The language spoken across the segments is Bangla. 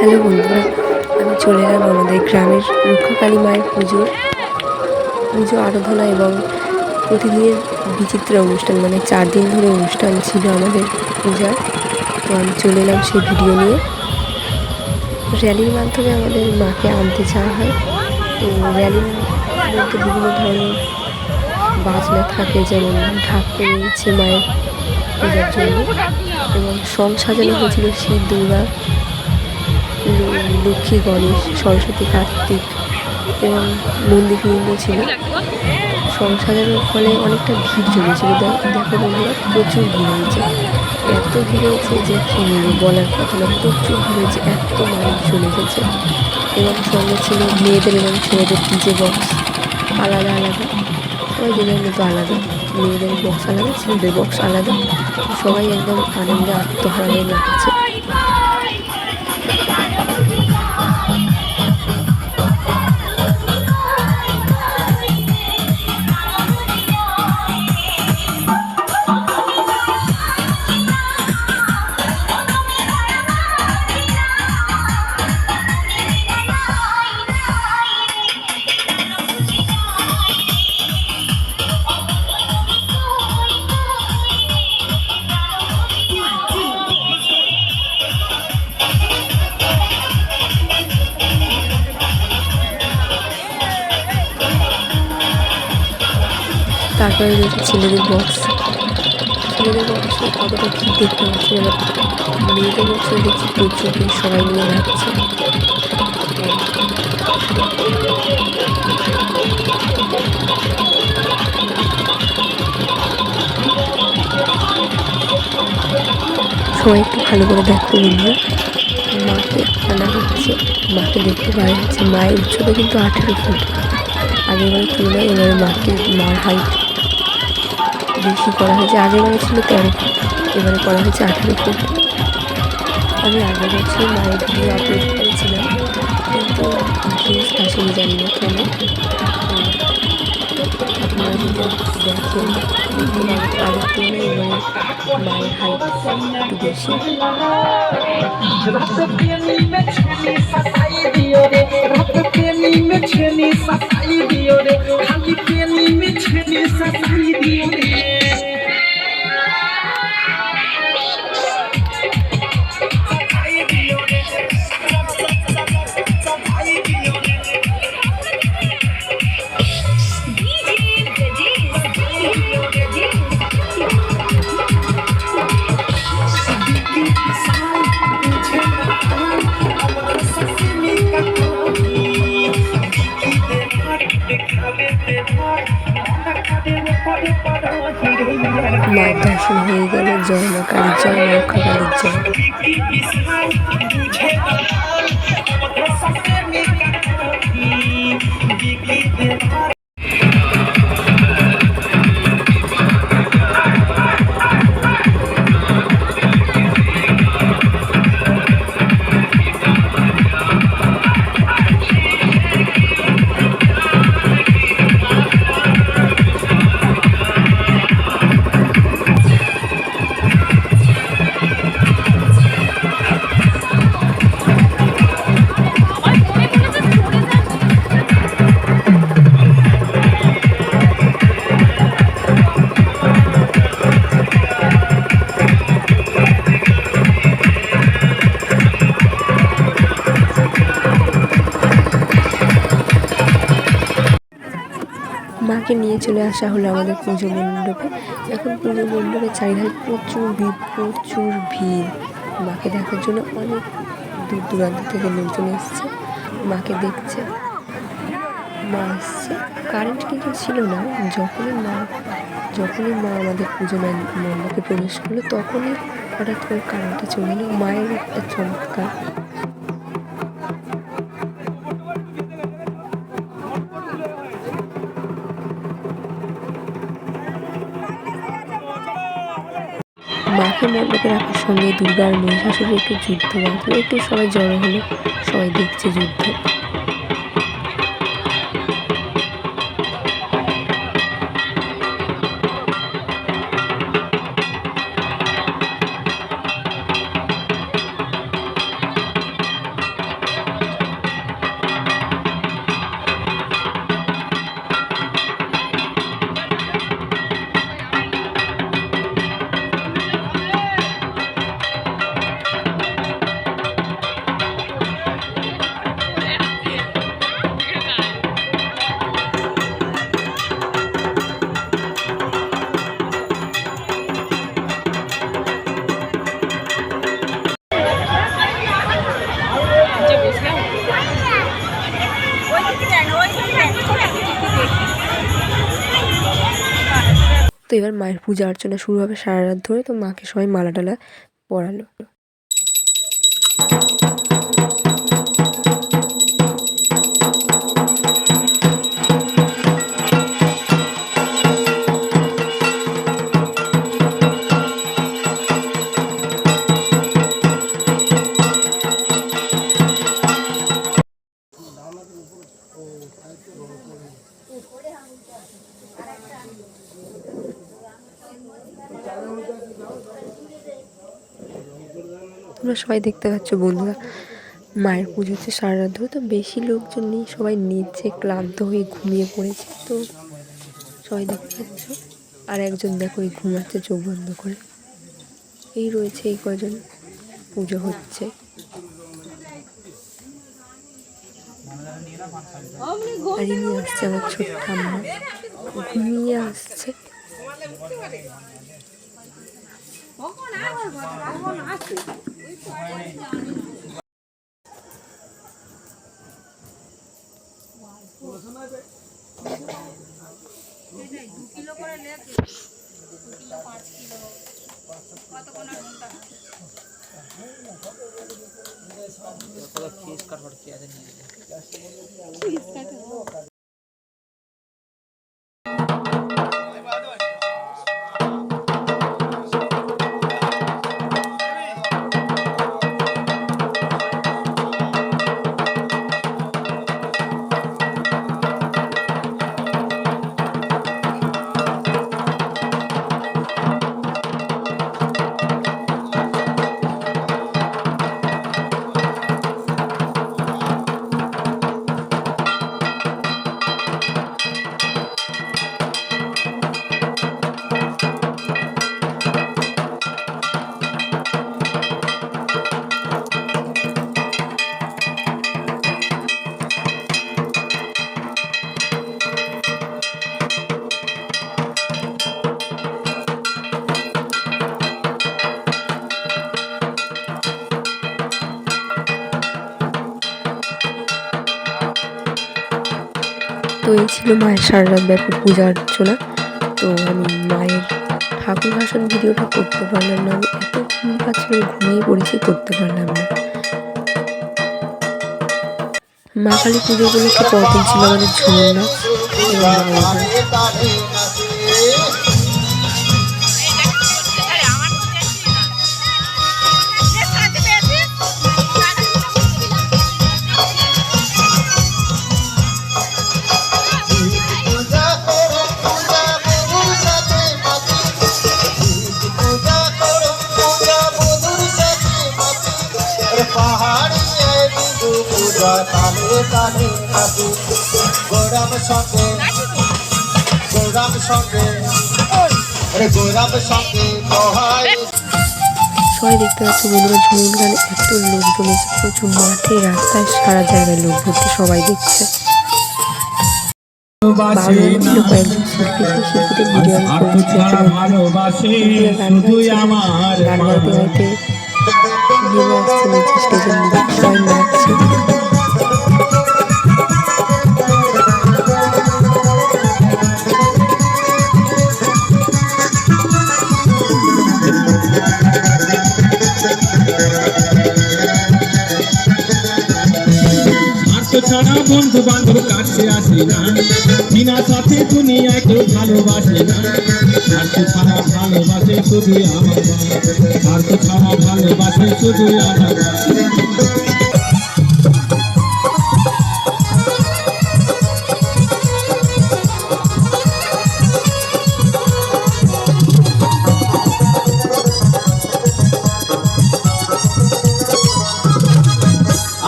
হ্যালো বন্ধুরা, আমি চলে এলাম আমাদের গ্রামের রক্ষাকালী মায়ের পুজো আরাধনা এবং প্রতিদিনের বিচিত্র অনুষ্ঠান, মানে 4 দিন ধরে অনুষ্ঠান ছিল আমাদের পূজার। তো আমি চলে এলাম সেই ভিডিও নিয়ে। র্যালির মাধ্যমে আমাদের মাকে আনতে যাওয়া হয়। তো র্যালির মধ্যে বিভিন্ন ধরনের বাজনা থাকে, যেমন ঢাক পড়েছে মায়ের পূজার জন্য, এবং সং সাজানো হয়েছিল শিব, দুর্গা, লক্ষ্মী, গণেশ, সরস্বতী, কার্তিক এবং নন্দীপিণ্ড ছিল। সং সাজানোর ফলে অনেকটা ভিড় জমেছিল। দেখো বন্ধুরা, প্রচুর ভিড় হয়েছে। এত ভিড় হয়েছে যে কী বলবো, বলার কথা না। প্রচুর ভিড় হয়েছে, এত মানুষ চলে গেছে। এবং সঙ্গে ছিল মেয়েদের এবং ছেলেদের ডিজে বক্স আলাদা আলাদা, সবাই যে যার মতো আলাদা। মেয়েদের বক্স আলাদা, ছেলেদের বক্স আলাদা। সবাই একদম আনন্দে আত্মহারা হয়ে নাচছে। তারপরে রয়েছে ছেলেদের বক্সে কতটা ভিড় দেখতে পাচ্ছি না, মেয়েদের বক্সে দেখছি প্রচুর ভিড়, সবাই মিলে নাচছে। সবাই একটু ভালো করে দেখতে বলবে। মাকে আনা হচ্ছে, মাকে দেখতে পাওয়া যাচ্ছে। মায়ের উচ্চতা কিন্তু 18 ফুট। আগেরবারের তুলনায় এবারে মার হাইট বেশি করা হয়েছে। আগেরবারে ছিল 13 ফুট, এবারে করা হয়েছে 18 ফুট। আমি আগের বছর মায়ের ভিডিও আপলোড করেছিলাম, কিন্তু ভিউজ আসেনি, জানি না কেন। আপনারা যদি দেখেন দেখতে পাবেন, আগের তুলনায় এবারে মায়ের হাইট একটু বেশি। মায়ের দর্শন হয়ে গেল। জয় মা কালীর জয়, মা রক্ষাকালীর জয়। মাকে নিয়ে চলে আসা হলো আমাদের পুজো মণ্ডপে। এখন পুজো মণ্ডপের চারিধারে প্রচুর ভিড়। মাকে দেখার জন্য অনেক দূর দূরান্ত থেকে লোকজন এসছে, মাকে দেখছে। মা আসছে, কারেন্ট কিন্তু ছিল না। যখনই মা আমাদের পুজো মণ্ডপে প্রবেশ করলো, তখনই হঠাৎ করে কারেন্টটা চলে এলো। মায়ের একটা চমৎকার। মাকে মণ্ডপে রাখার সঙ্গে দুর্গা আর মহিষাসুরের একটু যুদ্ধ বাঁধলো। একটু সবাই জড়ো হলো, সবাই দেখছে যুদ্ধ। তো এবার মায়ের পূজা অর্চনা শুরু হবে সারা রাত ধরে। তো মাকে সবাই মালা টালা পরালো। তোমরা সবাই দেখতে পাচ্ছ বন্ধুরা, মায়ের পুজো হচ্ছে সারা রাত ধরে। তো বেশি লোকজন নেই, সবাই নিচে ক্লান্ত হয়ে ঘুমিয়ে পড়েছে। তো সবাই দেখতে পাচ্ছ, আর একজন দেখো এই ঘুমাচ্ছে চোখ বন্ধ করে। এই রয়েছে এই কজন, পুজো হচ্ছে। আর ইনি আসছে আমার ছোট্ট আম্মা, ঘুমিয়ে আসছে। তো এই ছিল মায়ের সারা রাত ব্যাপী পূজা অর্চনা। তো আমি মায়ের ঠাকুর ভাষণ ভিডিওটা করতে পারলাম না, আমি এত ঘুম পাচ্ছিল, ঘুমিয়ে পড়েছি, করতে পারলাম না। মা কালী পুজো উপলক্ষে পরদিন ছিল আমাদের ঝুমুর নাচ সবাই দেখতে পাচ্ছ বন্ধুরা, ঝুমুর গানে এত লোক জমেছে, প্রচুর মাঠে রাস্তায় সারা জায়গায় লোক ভর্তি, সবাই দেখছে। ছিল কয়েকজন শিল্পী, সেই শিল্পীদের ভিডিও আমি করেছি। গান গাইতে গাইতে নেমে আসছে নিচে স্টেজের নিচে, সবাই নাচছে। ছাড়া বন্ধু বান্ধব কাছে আসে না, বিনা সাথে দুনিয়ায় কেউ ভালোবাসে না। স্বার্থ ছাড়া ভালোবাসে শুধু আমার মা, স্বার্থ ছাড়া ভালোবাসে শুধু আমার মা।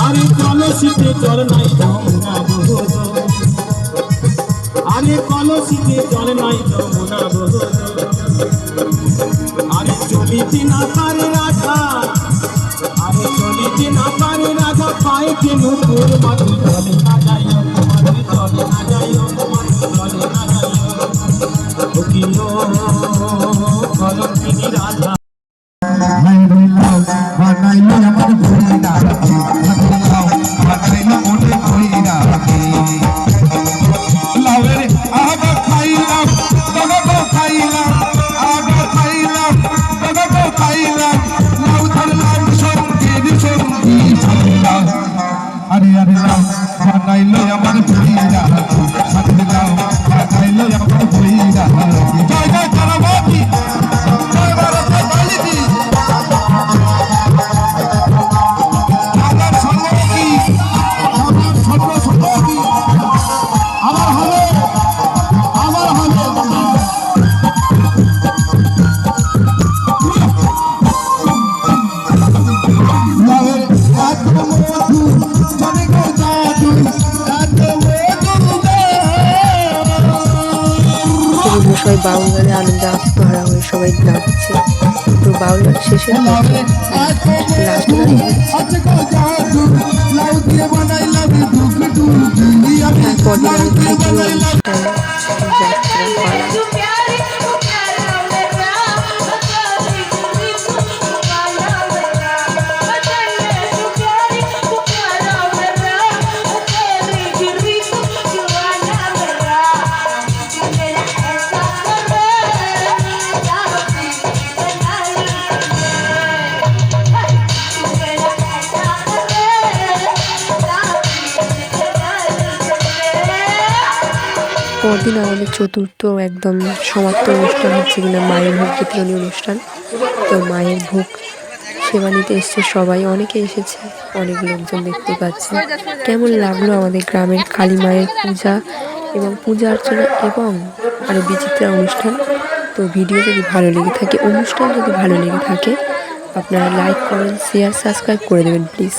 আরে কলসিতে জল নাই যমুনা বহতো, আরে কলসিতে জল নাই যমুনা বহতো। আরে চলিতে না পারে রাধা, আরে চলিতে না পারে রাধা, পায়ে কেন তোর মাটি চলে না যাইও, তোমার চলে না যাইও, তোমার চলে না যাইও। উঠিল কলঙ্কিনী রাধা, বানাইলো আমার ভুলি না, বানাইলো ওঠে ভুলি না। লাউরে আহা খাইলাম, খাইলাম আরে আরে লাও বানাইলো আমার ভইরা সাথে লাও বানাইলো আমার ভইরা জয় জয় কারাবাতি জয় ভারত মালিকি আমার সঙ্গী আমার সর্বসম্মতি আমার হবে আমার হবে লাভের এত মধু জানে গো জাদু এত মধু বিভিন্ন সবাই বাউল গানে আনন্দে আত্মহারা হয়ে সবাই নাচছে। তো বাউল গান শেষের পথে লাস্ট গান আছে গো জাদু লাউ দিয়ে বানাইলাম দুঃখ দুঃখ পরদিন আমি তৃতীয় অনুষ্ঠান যাত্রা পালা। পরদিন আমাদের চতুর্থ একদম সমাপ্ত অনুষ্ঠান হচ্ছে কিনা মায়ের ভোগ বিতরণী অনুষ্ঠান। তো মায়ের ভোগ সেবা নিতে এসছে সবাই, অনেকে এসেছে, অনেক লোকজন দেখতে পাচ্ছে। কেমন লাগলো আমাদের গ্রামের কালী মায়ের পূজা এবং পূজা অর্চনা এবং আরও বিচিত্রা অনুষ্ঠান। তো ভিডিও যদি ভালো লেগে থাকে, অনুষ্ঠান যদি ভালো লেগে থাকে, আপনারা লাইক কমেন্ট শেয়ার সাবস্ক্রাইব করে দেবেন প্লিজ।